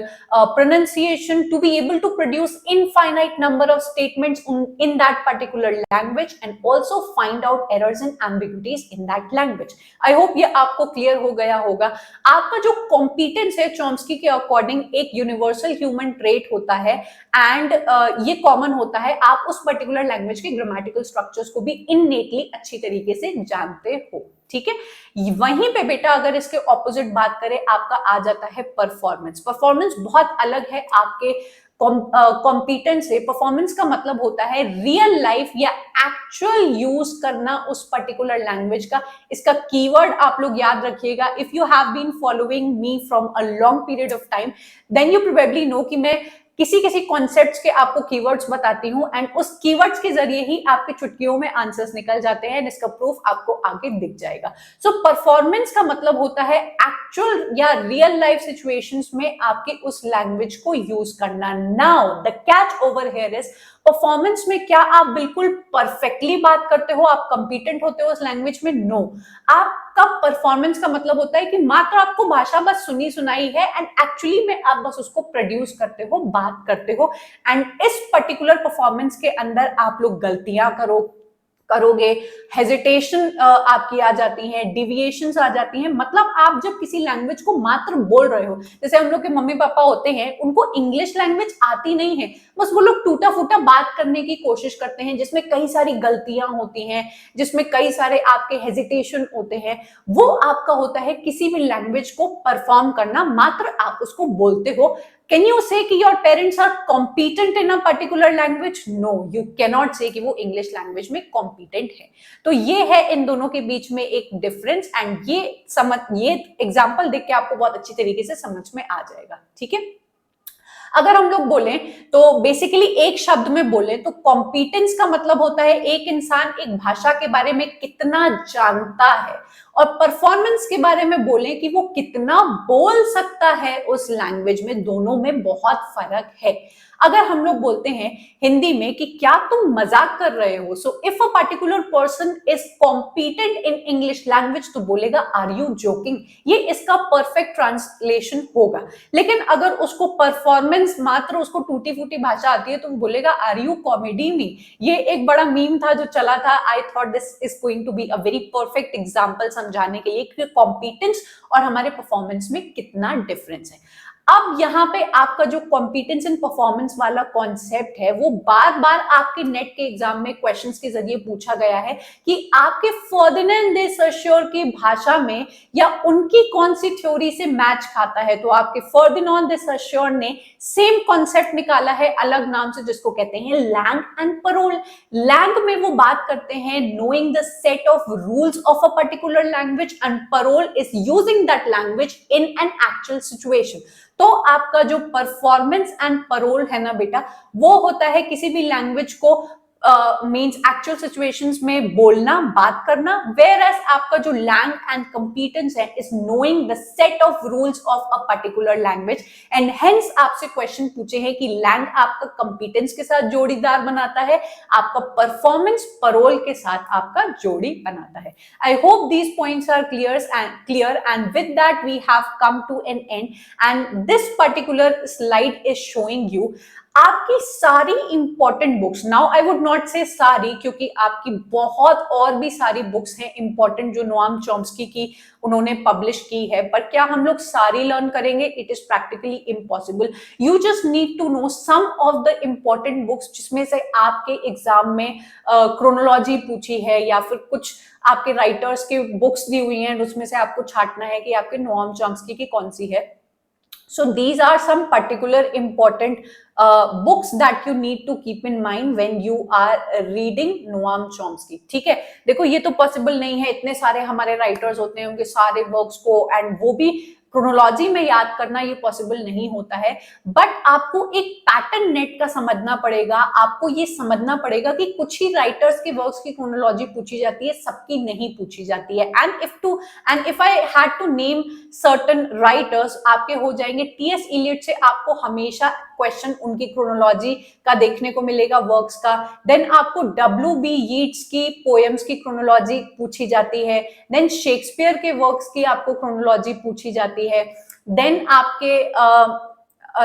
pronunciation, to be able to produce infinite number of statements in that particular language, and also find out errors and ambiguities in that language. I hope ये आपको clear हो गया होगा। आपका जो competence है, Chomsky के according एक यूनिवर्सल ह्यूमन ट्रेट होता है, एंड ये कॉमन होता है, आप उस पर्टिकुलर लैंग्वेज के ग्रामेटिकल स्ट्रक्चर्स को भी इननेटली अच्छी तरीके से जानते हो। ठीक है, वहीं पे बेटा अगर इसके ऑपोजिट बात करें, आपका आ जाता है परफॉर्मेंस। परफॉर्मेंस बहुत अलग है आपके कॉम्पिटेंस से। परफॉर्मेंस का मतलब होता है रियल लाइफ या एक्चुअल यूज करना उस पर्टिकुलर लैंग्वेज का। इसका कीवर्ड आप लोग याद रखिएगा। If you have been following me from a long period of time, then you probably know कि मैं किसी किसी कॉन्सेप्ट्स के आपको कीवर्ड्स बताती हूँ एंड उस कीवर्ड्स के जरिए ही आपके चुटकियों में आंसर्स निकल जाते हैं, जिसका प्रूफ आपको आगे दिख जाएगा। सो परफॉर्मेंस का मतलब होता है एक्चुअल या रियल लाइफ सिचुएशंस में आपके उस लैंग्वेज को यूज करना। Now the catch over here is, performance में क्या आप बिल्कुल परफेक्टली बात करते हो, आप कंपिटेंट होते हो उस लैंग्वेज में? नो। आपका परफॉर्मेंस का मतलब होता है कि मात्र आपको भाषा बस सुनी सुनाई है एंड एक्चुअली में आप बस उसको प्रोड्यूस करते हो, बात करते हो, एंड इस पर्टिकुलर परफॉर्मेंस के अंदर आप लोग गलतियां करोगे, हेजिटेशन आपकी आ जाती है, डिविएशंस आ जाती हैं। मतलब आप जब किसी लैंग्वेज को मात्र बोल रहे हो, जैसे हम लोग के मम्मी पापा होते हैं, उनको इंग्लिश लैंग्वेज आती नहीं है, बस वो लोग टूटा फूटा बात करने की कोशिश करते हैं, जिसमें कई सारी गलतियां होती हैं, जिसमें कई सारे आपके हेजिटेशन होते हैं। वो आपका होता है किसी भी लैंग्वेज को परफॉर्म करना, मात्र आप उसको बोलते हो। Can you say कि your parents are competent in a particular language? No, you cannot say कि वो English language में competent है। तो ये है इन दोनों के बीच में एक डिफरेंस, एंड ये एग्जाम्पल देख के आपको बहुत अच्छी तरीके से समझ में आ जाएगा। ठीक है, अगर हम लोग बोलें तो बेसिकली एक शब्द में बोलें तो कॉम्पिटेंस का मतलब होता है एक इंसान एक भाषा के बारे में कितना जानता है, और परफॉर्मेंस के बारे में बोलें कि वो कितना बोल सकता है उस लैंग्वेज में। दोनों में बहुत फर्क है। अगर हम लोग बोलते हैं हिंदी में कि क्या तुम मजाक कर रहे हो, so if a particular person is competent in English language तो बोलेगा आर यू जोकिंग, ये इसका परफेक्ट ट्रांसलेशन होगा। लेकिन अगर उसको परफॉर्मेंस मात्र उसको टूटी फूटी भाषा आती है तो वो बोलेगा आर यू कॉमेडी मी। ये एक बड़ा मीम था जो चला था, I thought this is going to be a very perfect example समझाने के लिए कि कॉम्पिटेंस और हमारे परफॉर्मेंस में कितना डिफरेंस है। अब यहाँ पे आपका जो कॉम्पिटेंस इन परफॉर्मेंस वाला कॉन्सेप्ट है वो बार बार आपके नेट के एग्जाम में क्वेश्चंस के जरिए पूछा गया है कि आपके फर्डिनेंड दे सोश्योर की भाषा में या उनकी कौन सी थ्योरी से मैच खाता है। तो आपके फर्डिनेंड दे सोश्योर ने सेम कॉन्सेप्ट निकाला है अलग नाम से, जिसको कहते हैं लैंग एंड परोल। लैंग में वो बात करते हैं knowing the set of rules of a particular language, and parole is using that language in an actual situation. तो आपका जो परफॉर्मेंस एंड परोल है ना बेटा, वो होता है किसी भी लैंग्वेज को मींस एक्चुअल सिचुएशंस में बोलना, बात करना, वेयर एज आपका जो लैंग एंड कंपिटेंस है is knowing the set of rules of a particular language. And hence आपसे क्वेश्चन पूछे हैं कि लैंग आपका कंपिटेंस के साथ जोड़ीदार बनाता है, आपका परफॉर्मेंस परोल के साथ आपका जोड़ी बनाता है। I hope these points are clear and with that we have come to an end, and this particular slide is showing you आपकी सारी important books. Now I would not say सारी, क्योंकि आपकी बहुत और भी सारी बुक्स हैं इंपॉर्टेंट जो नोआम चॉम्स्की की उन्होंने पब्लिश की है, पर क्या हम लोग सारी लर्न करेंगे? It is practically impossible. You just need to know some of the important books जिसमें से आपके एग्जाम में क्रोनोलॉजी पूछी है या फिर कुछ आपके राइटर्स की बुक्स दी हुई हैं, उसमें से आपको छांटना है कि आपके नोआम चॉम्स्की की कौन सी है। So these are some particular important books that you need to keep in mind when you are reading Noam Chomsky। ठीक है, देखो ये तो पॉसिबल नहीं है, इतने सारे हमारे राइटर्स होते हैं, उनके सारे वर्क्स को एंड वो भी क्रोनोलॉजी में याद करना ये पॉसिबल नहीं होता है। बट आपको एक पैटर्न नेट का समझना पड़ेगा, आपको ये समझना पड़ेगा कि कुछ ही राइटर्स के वर्क्स की क्रोनोलॉजी पूछी जाती है, सबकी नहीं पूछी जाती है। And if I had to name certain writers, आपके हो जाएंगे टीएस इलियट से आपको हमेशा क्वेश्चन उनकी क्रोनोलॉजी का देखने को मिलेगा वर्क्स का। देन आपको W.B. यीट्स की पोएम्स की क्रोनोलॉजी पूछी जाती है। देन शेक्सपियर के वर्क्स की आपको क्रोनोलॉजी पूछी जाती है। देन आपके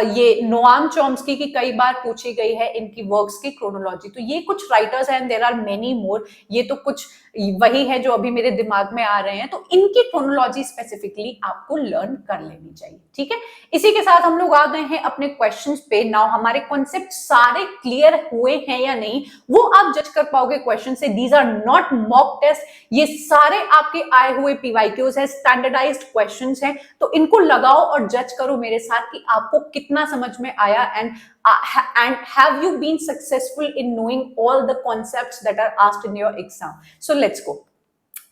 ये नोआम चॉम्स्की की कई बार पूछी गई है इनकी वर्क्स की क्रोनोलॉजी। तो ये कुछ राइटर्स हैं, देयर आर मेनी मोर, ये तो कुछ वही है जो अभी मेरे दिमाग में आ रहे हैं। तो इनकी क्रोनोलॉजी स्पेसिफिकली आपको लर्न कर लेनी चाहिए। ठीक है, इसी के साथ हम लोग आ गए हैं अपने क्वेश्चंस पे। नाउ हमारे कॉन्सेप्ट सारे क्लियर हुए हैं या नहीं वो आप जज कर पाओगे क्वेश्चन से। These are not mock test, ये सारे आपके आए हुए पीवाईक्यूज है, स्टैंडर्डाइज्ड क्वेश्चंस हैं। तो इनको लगाओ और जज करो मेरे साथ कि आपको कितना समझ में आया, and have you been successful in knowing all the concepts that are asked in your exam? So let's go.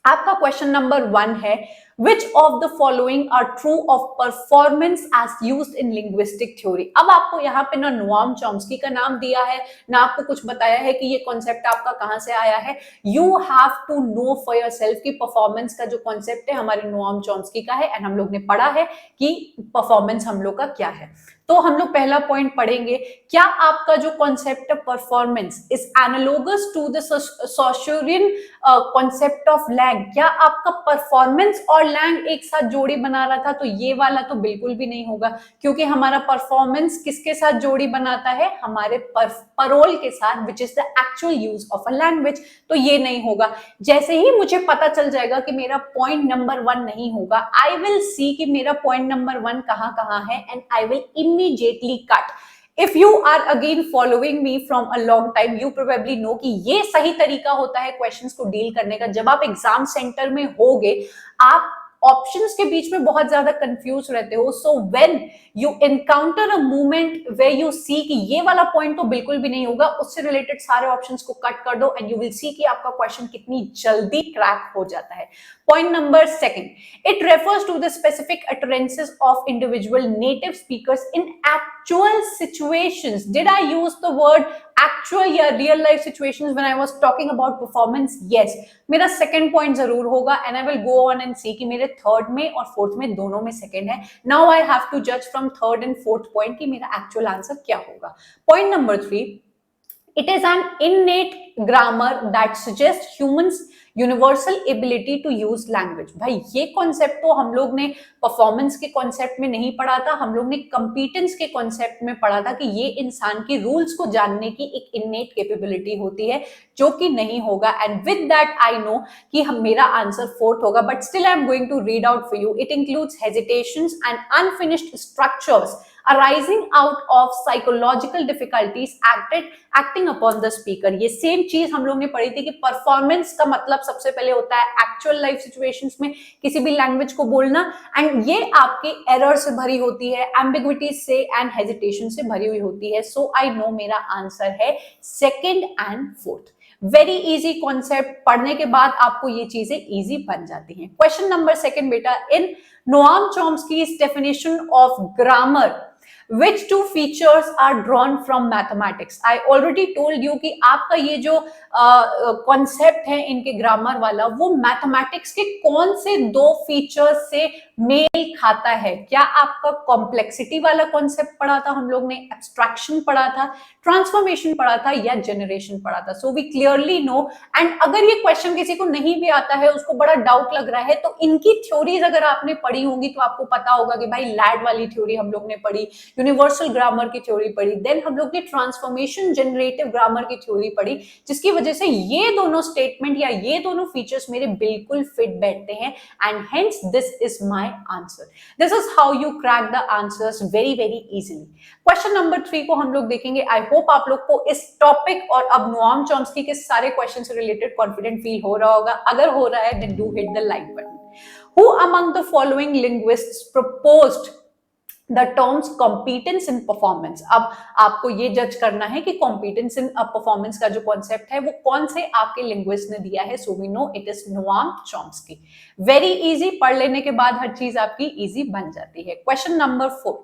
आपका क्वेश्चन नंबर 1 है, Which of the following are true of performance as used in linguistic theory? अब आपको यहाँ पे ना Noam Chomsky का नाम दिया है, ना आपको कुछ बताया है कि ये कॉन्सेप्ट आपका कहाँ से आया है. You have to know for yourself कि परफॉर्मेंस का जो कॉन्सेप्ट है हमारे नोआम चॉम्स्की का है, एंड हम लोग ने पढ़ा है कि परफॉर्मेंस हम लोग का क्या है. तो हम लोग पहला पॉइंट पढ़ेंगे, क्या आपका जो कॉन्सेप्ट है performance is analogous to the Saussurean concept of langue. क्या आपका परफॉर्मेंस और लैंग एक साथ जोड़ी बना रहा था? तो ये वाला तो बिल्कुल भी नहीं होगा, क्योंकि हमारा परफॉर्मेंस किसके साथ जोड़ी बनाता है? हमारे परोल के साथ, which is the actual use of a language. तो ये नहीं होगा. जैसे ही मुझे पता चल जाएगा कि मेरा पॉइंट नंबर 1 नहीं होगा, आई विल सी कि मेरा पॉइंट नंबर 1 कहाँ कहाँ है, and I will immediately cut. If you are again following me from a long time, you probably know कि ये सही तरीका होता है क्वेश्चंस को डील करने का. जब आप एग्जाम सेंटर में होगे, आप ऑप्शंस के बीच में बहुत ज्यादा कंफ्यूज रहते हो. So when you encounter a moment where you see कि ये वाला पॉइंट तो बिल्कुल भी नहीं होगा, उससे रिलेटेड सारे ऑप्शंस को कट कर दो, एंड यू विल सी कि आपका क्वेश्चन कितनी जल्दी क्रैक हो जाता है. Point number 2, it refers to the specific utterances of individual native speakers in actual situations. Did I use the word actual या real life situations when I was talking about performance? Yes. मेरा second point जरूर होगा, and I will go on and see कि मेरे third में और fourth में दोनों में second है. Now I have to judge from third and fourth point कि मेरा actual answer क्या होगा. Point number 3, it is an innate grammar that suggests humans universal ability to use language. भाई ये कॉन्सेप्ट तो हम लोग ने परफॉर्मेंस के कॉन्सेप्ट में नहीं पढ़ा था, हम लोग ने कंपीटेंस के कॉन्सेप्ट में पढ़ा था कि ये इंसान की रूल्स को जानने की एक इननेट कैपेबिलिटी होती है, जो कि नहीं होगा. And with that I know कि मेरा आंसर फोर्थ होगा, but still I am going to read out for you. It includes hesitations and unfinished structures arising out of psychological difficulties acting upon the speaker. ये same चीज हम लोग ने पढ़ी थी कि परफॉर्मेंस का मतलब सबसे पहले होता है एक्चुअल लाइफ सिचुएशंस में किसी भी लैंग्वेज को बोलना, एंड ये आपके एरर से भरी होती है, एम्बिग्विटी से एंड हेजिटेशन से भरी हुई होती है. सो आई नो मेरा आंसर है second and fourth. Very easy concept, पढ़ने के बाद आपको ये चीजें इजी बन जाती हैं. क्वेश्चन नंबर 2 बेटा, इन Noam चॉम्स्की's definition of grammar, which two features are drawn from mathematics? I already told you कि आपका ये जो कॉन्सेप्ट है इनके ग्रामर वाला, वो मैथमेटिक्स के कौन से 2 फीचर्स से मेल खाता है. क्या आपका कॉम्प्लेक्सिटी वाला कॉन्सेप्ट पढ़ा था हम लोग ने, एब्स्ट्रैक्शन पढ़ा था, ट्रांसफॉर्मेशन पढ़ा था, या जनरेशन पढ़ा था? So we clearly know. एंड अगर ये क्वेश्चन किसी को नहीं भी आता है, उसको बड़ा डाउट लग रहा है, तो इनकी थ्योरीज अगर आपने पढ़ी होंगी तो आपको पता होगा कि भाई लैड वाली थ्योरी हम लोग ने पढ़ी, यूनिवर्सल ग्रामर की थ्योरी पढ़ी, देन हम लोग ने ट्रांसफॉर्मेशन जनरेटिव ग्रामर की थ्योरी पढ़ी, जिसकी वजह से ये दोनों स्टेटमेंट या ये दोनों फीचर्स मेरे बिल्कुल फिट बैठते हैं. And hence this is my answer. This is how you crack the answers very very easily. Question number 3 को हम लोग देखेंगे. आई होप आप लोग को इस टॉपिक और अब नोआम चॉम्स्की के सारे क्वेश्चन से रिलेटेड कॉन्फिडेंट फील हो रहा होगा. अगर हो रहा है then do hit the like button. Who among the following linguists proposed the terms competence in performance? अब आपको ये जज करना है कि competence in performance का जो कॉन्सेप्ट है वो कौन से आपके लिंग्विस्ट ने दिया है. So we know it is Noam Chomsky. Very easy, पढ़ लेने के बाद हर चीज आपकी easy बन जाती है. Question number 4.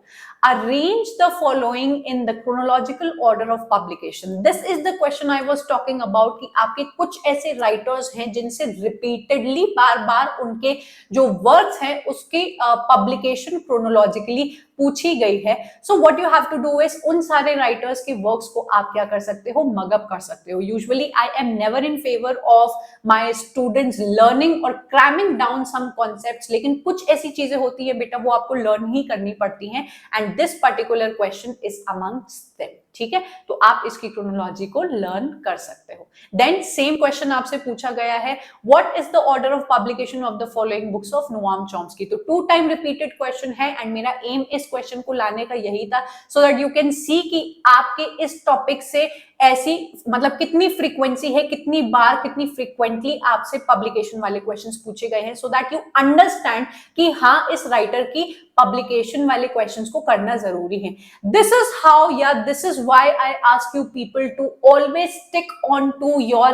Arrange the following in the chronological order of publication. This is the question I was talking about कि आपके कुछ ऐसे राइटर्स हैं जिनसे रिपीटेडली बार बार उनके जो वर्क्स हैं उसकी पब्लिकेशन क्रोनोलॉजिकली पूछी गई है. So what you have to do is उन सारे राइटर्स के वर्क्स को आप क्या कर सकते हो, मगअप कर सकते हो. Usually I am never in favour of my students learning और क्रैमिंग डाउन सम कॉन्सेप्ट्स, लेकिन कुछ ऐसी चीजें होती है बेटा वो आपको लर्न ही करनी पड़ती हैं, and this particular question is amongst them. ठीक है, तो आप इसकी क्रोनोलॉजी को लर्न कर सकते हो. देन सेम क्वेश्चन आपसे पूछा गया है, what is the order of publication of the following books of Noam Chomsky. तो 2 टाइम रिपीटेड क्वेश्चन है, एंड मेरा एम इस क्वेश्चन को लाने का यही था, so that you can see कि आपके इस टॉपिक से ऐसी मतलब कितनी फ्रीक्वेंसी है, कितनी बार, कितनी फ्रीक्वेंटली आपसे पब्लिकेशन वाले क्वेश्चंस पूछे गए हैं, सो दैट यू अंडरस्टैंड कि हाँ इस राइटर की पब्लिकेशन वाले क्वेश्चंस को करना जरूरी है. दिस इज हाउ या this is why I ask you people to always stick on to your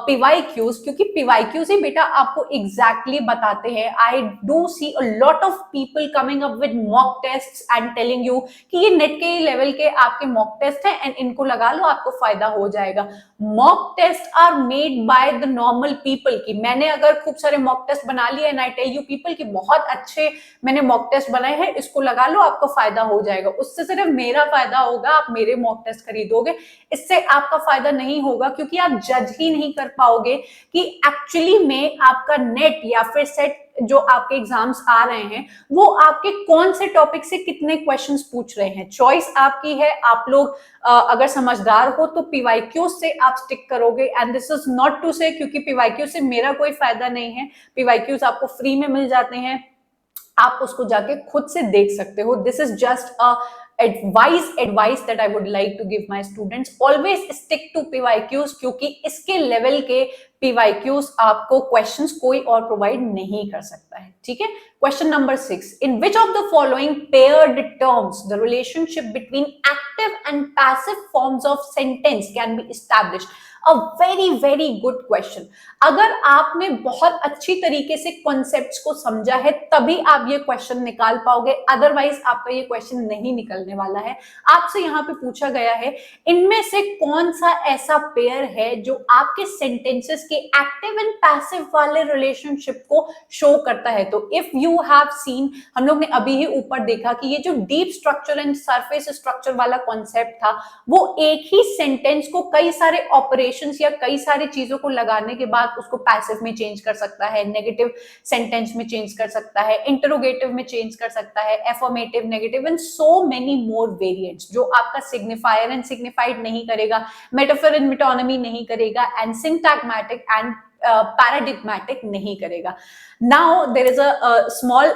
PYQs, क्योंकि PYQs ही बेटा आपको एग्जैक्टली बताते हैं. I do see a lot of people coming up with mock tests and telling you कि ये net के level के आपके मॉक टेस्ट हैं एंड इनको लगा लो आपको फायदा हो जाएगा. Mock test are made by the normal people. की मैंने अगर खूब सारे मॉक टेस्ट बना लिए and I tell you people कि बहुत अच्छे मैंने मॉक टेस्ट बनाए हैं, इसको लगा लो आपको फायदा हो जाएगा, उससे सिर्फ मेरा फायदा होगा, आप मेरे मॉक टेस्ट खरीदोगे, इससे आपका फायदा नहीं होगा, क्योंकि आप जज ही नहीं कर पाओगे कि एक्चुअली में आपका नेट या फिर सेट जो आपके एग्जाम्स आ रहे हैं वो आपके कौन से टॉपिक से कितने क्वेश्चंस पूछ रहे हैं. चॉइस आपकी है. आप लोग अगर समझदार हो तो PYQ से आप स्टिक करोगे. And this is not to say क्योंकि PYQ से मेरा कोई फायदा नहीं है. PYQs आपको फ्री में मिल जाते हैं, आप उसको जाके खुद से देख सकते हो. This is just a advice that I would like to give my students. Always stick to PYQs, क्योंकि इसके लेवल के PYQs आपको क्वेश्चंस कोई और प्रोवाइड नहीं कर सकता है. ठीक है. Question number 6. In which of the following paired terms the relationship between active and passive forms of sentence can be established? A very very good question. अगर आपने बहुत अच्छी तरीके से कॉन्सेप्ट्स को समझा है तभी आप ये क्वेश्चन निकाल पाओगे, अदरवाइज आपका ये क्वेश्चन नहीं निकलने वाला है. आपसे यहाँ पे पूछा गया है इनमें से कौन सा ऐसा पेयर है जो आपके सेंटेंसेस के एक्टिव एंड पैसिव वाले रिलेशनशिप को शो करता है. तो इफ यू हैव सीन, हम लोग ने अभी ही ऊपर देखा कि ये जो deep structure and surface structure वाला कॉन्सेप्ट था वो एक ही सेंटेंस को कई सारे ऑपरेशन या कई सारी चीजों को लगाने के बाद उसको पैसिव में चेंज कर सकता है, नेगेटिव सेंटेंस में चेंज कर सकता है, इंटरोगेटिव में चेंज कर सकता है, affirmative, negative and so many more variants, जो आपका सिग्निफायर एंड सिग्निफाइड नहीं करेगा, मेटाफर एंड मेटोनिमी नहीं करेगा एंड सिंटैग्मेटिक एंड पैराडिग्मेटिक नहीं करेगा. Now there is a small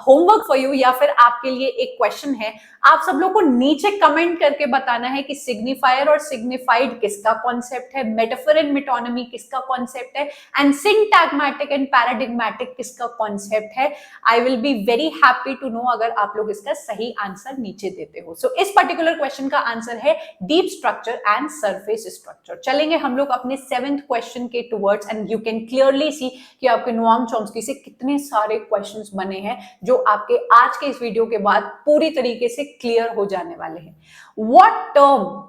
homework for you, या फिर आपके लिए एक क्वेश्चन है. आप सब लोग को नीचे कमेंट करके बताना है कि सिग्निफायर और सिग्निफाइड किसका कॉन्सेप्ट है, मेटाफर एंड मेटोनिमी किसका कॉन्सेप्ट है एंड सिंटैग्मेटिक एंड पैराडिग्मेटिक किसका कॉन्सेप्ट है. I will be very happy to know अगर आप लोग इसका सही आंसर नीचे देते हो. सो इस पर्टिकुलर क्वेश्चन का आंसर है deep structure and surface structure. चलेंगे हम लोग अपने 7th क्वेश्चन के towards and you can clearly see कि आपके नोआम चॉम्स्की से कितने सारे क्वेश्चंस बने हैं जो आपके आज के इस वीडियो के बाद पूरी तरीके से क्लियर हो जाने वाले हैं. What term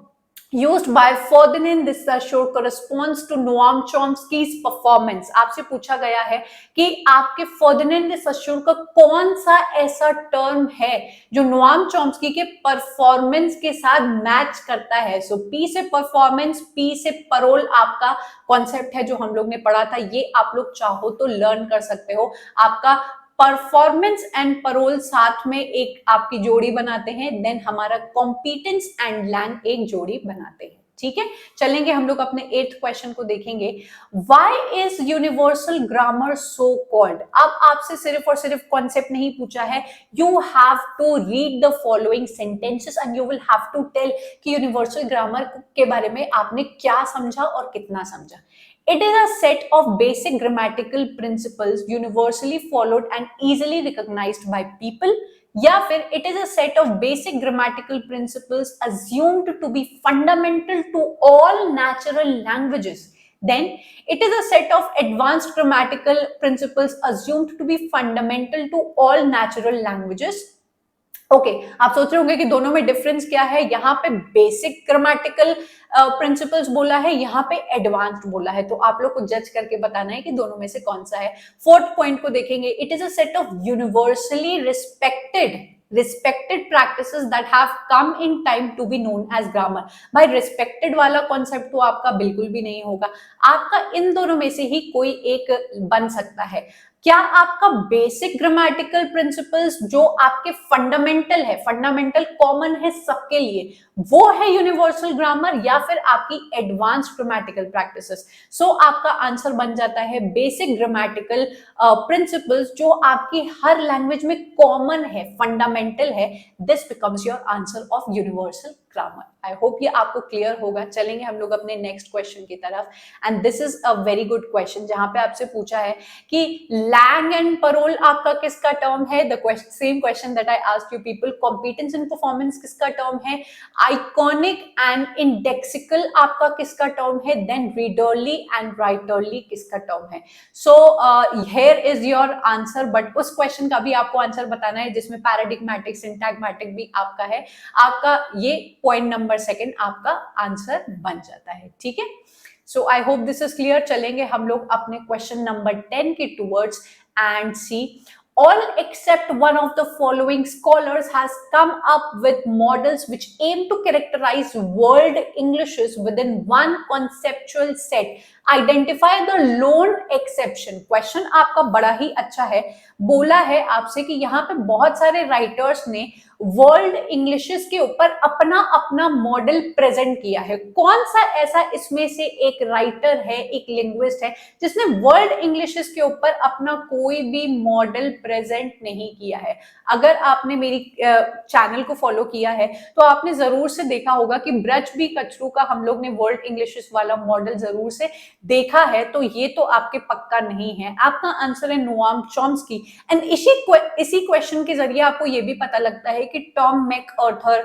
used by Ferdinand de Saussure corresponds to Noam Chomsky's performance. आपसे पूछा गया है कि आपके Ferdinand de Saussure का कौन सा ऐसा टर्म है जो नोआम चॉम्स्की के परफॉर्मेंस के साथ मैच करता है. सो P से परफॉर्मेंस, P से परोल आपका कॉन्सेप्ट है जो हम लोग ने पढ़ा था. ये आप लोग चाहो तो लर्न कर सकते हो. आपका परफॉर्मेंस एंड परोल साथ में एक आपकी जोड़ी बनाते हैं, देन हमारा कॉम्पिटेंस एंड लैंग एक जोड़ी बनाते हैं. ठीक है. चलेंगे हम लोग अपने 8th क्वेश्चन को देखेंगे. Why is universal grammar so called? अब आपसे सिर्फ और सिर्फ कॉन्सेप्ट नहीं पूछा है, you have to read the following sentences and you will have to tell कि यूनिवर्सल ग्रामर के बारे में आपने क्या समझा और कितना समझा. It is a set of basic grammatical principles universally followed and easily recognized by people, या फिर it is a set of basic grammatical principles assumed to be fundamental to all natural languages. Then it is a set of advanced grammatical principles assumed to be fundamental to all natural languages. Okay, आप सोच रहे होंगे कि दोनों में difference क्या है. यहाँ पे बेसिक ग्रामेटिकल प्रिंसिपल्स बोला है, यहाँ पे एडवांस्ड बोला है, तो आप लोग को जज करके बताना है कि दोनों में से कौन सा है. 4th पॉइंट को देखेंगे. It is a set of universally respected practices that have come in time to be known as grammar. भाई respected वाला कॉन्सेप्ट तो आपका बिल्कुल भी नहीं होगा. आपका इन दोनों में से ही कोई एक बन सकता है. क्या आपका बेसिक ग्रामेटिकल प्रिंसिपल्स जो आपके फंडामेंटल है, फंडामेंटल कॉमन है सबके लिए, वो है यूनिवर्सल ग्रामर, या फिर आपकी एडवांस्ड ग्रामेटिकल प्रैक्टिसेस? सो आपका आंसर बन जाता है बेसिक ग्रामेटिकल प्रिंसिपल्स जो आपकी हर लैंग्वेज में कॉमन है, फंडामेंटल है. This becomes your answer of universal grammar. I hope ये आपको क्लियर होगा। चलेंगे हम लोग अपने नेक्स्ट क्वेश्चन की तरफ, and this is a very good question, जहां पे आपसे पूछा है कि लैंग एंड परोल आपका किसका टर्म है। The same question that I asked you people. Competence and performance किसका टर्म है। आइकॉनिक एंड इंडेक्सिकल आपका किसका टर्म है। देन रीडरली एंड राइटरली किसका टर्म है। So here is your answer, but उस क्वेश्चन का भी आपको आंसर बताना है जिसमें पैराडिग्मेटिक सिंटैग्मेटिक भी आपका है। आपका ये पॉइंट नंबर सेकंड आपका आंसर बन जाता है, ठीक है। So I hope this is clear. चलेंगे हम लोग अपने क्वेश्चन नंबर 10 के towards and C. All except one of the following scholars has come up with models which aim to characterize world Englishes within one conceptual set. Identify the lone exception. Question आपका बड़ा ही अच्छा है। बोला है आपसे कि यहाँ पे बहुत सारे राइटर्स ने वर्ल्ड इंग्लिशेस के ऊपर अपना अपना मॉडल प्रेजेंट किया है। कौन सा ऐसा इसमें से एक राइटर है, एक लिंग्विस्ट है, जिसने वर्ल्ड इंग्लिशेस के ऊपर अपना कोई भी मॉडल प्रेजेंट नहीं किया है। अगर आपने मेरी चैनल को फॉलो किया है तो आपने जरूर से देखा होगा कि ब्रज बी कचरू का हम लोग ने वर्ल्ड इंग्लिशेस वाला मॉडल जरूर से देखा है, तो ये तो आपके पक्का नहीं है। आपका आंसर है नोआम चॉम्स्की। एंड इसी क्वेश्चन के जरिए आपको ये भी पता लगता है कि टॉम मैकआर्थर,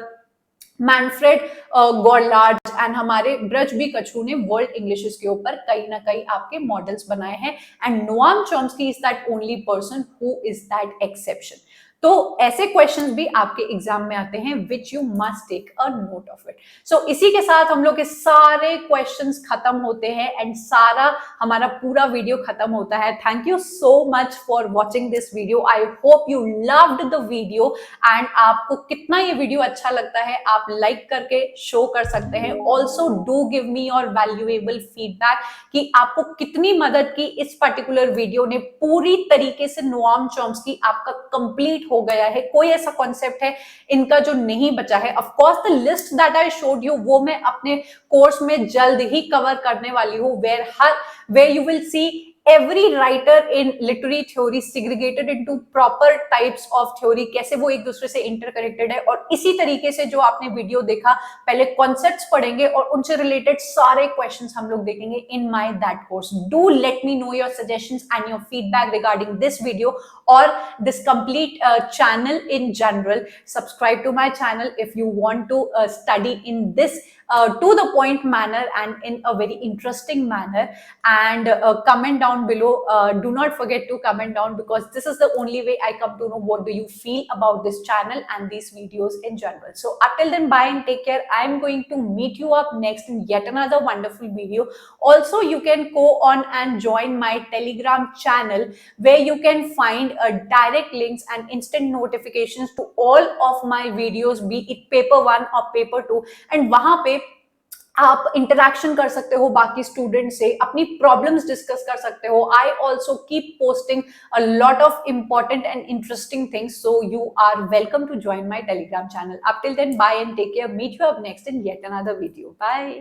मैनफ्रेड गॉर्लार्ड एंड हमारे ब्रज बी कचरू ने वर्ल्ड इंग्लिशेस के ऊपर कहीं ना कहीं आपके मॉडल्स बनाए हैं। And Noam Chomsky is that only person who is that exception. तो ऐसे क्वेश्चंस भी आपके एग्जाम में आते हैं which you must take a note of it. So इसी के साथ हम लोग के सारे क्वेश्चंस खत्म होते हैं एंड सारा हमारा पूरा वीडियो खत्म होता है। Thank you so much for watching this video. I hope you loved the video and आपको कितना ये वीडियो अच्छा लगता है आप लाइक करके शो कर सकते हैं। Also do give me your valuable feedback कि आपको कितनी मदद की इस पर्टिकुलर वीडियो ने। पूरी तरीके से नोआम चॉम्स्की आपका कंप्लीट हो गया है। कोई ऐसा कॉन्सेप्ट है इनका जो नहीं बचा है। Of course the list that I showed you वो मैं अपने कोर्स में जल्द ही कवर करने वाली हूं, where you will see every writer in literary theory segregated into proper types of theory, कैसे वो एक दूसरे से इंटरकनेक्टेड है। और इसी तरीके से जो आपने वीडियो देखा, पहले कॉन्सेप्ट्स पढ़ेंगे और उनसे रिलेटेड सारे क्वेश्चंस हम लोग देखेंगे in my that course. Do let me know your suggestions and your feedback regarding this video or this complete channel in general. Subscribe to my channel if you want to study in this to the point manner and in a very interesting manner, and comment down below. Do not forget to comment down, because this is the only way I come to know what do you feel about this channel and these videos in general. So until then, bye and take care. I'm going to meet you up next in yet another wonderful video. Also, you can go on and join my Telegram channel, where you can find direct links and instant notifications to all of my videos, be it paper 1 or paper 2, and वहां पे आप interaction कर सकते हो बाकी student से, अपनी problems discuss कर सकते हो। I also keep posting a lot of important and interesting things, so you are welcome to join my Telegram channel. Up till then, bye and take care. Meet you up next in yet another video. Bye.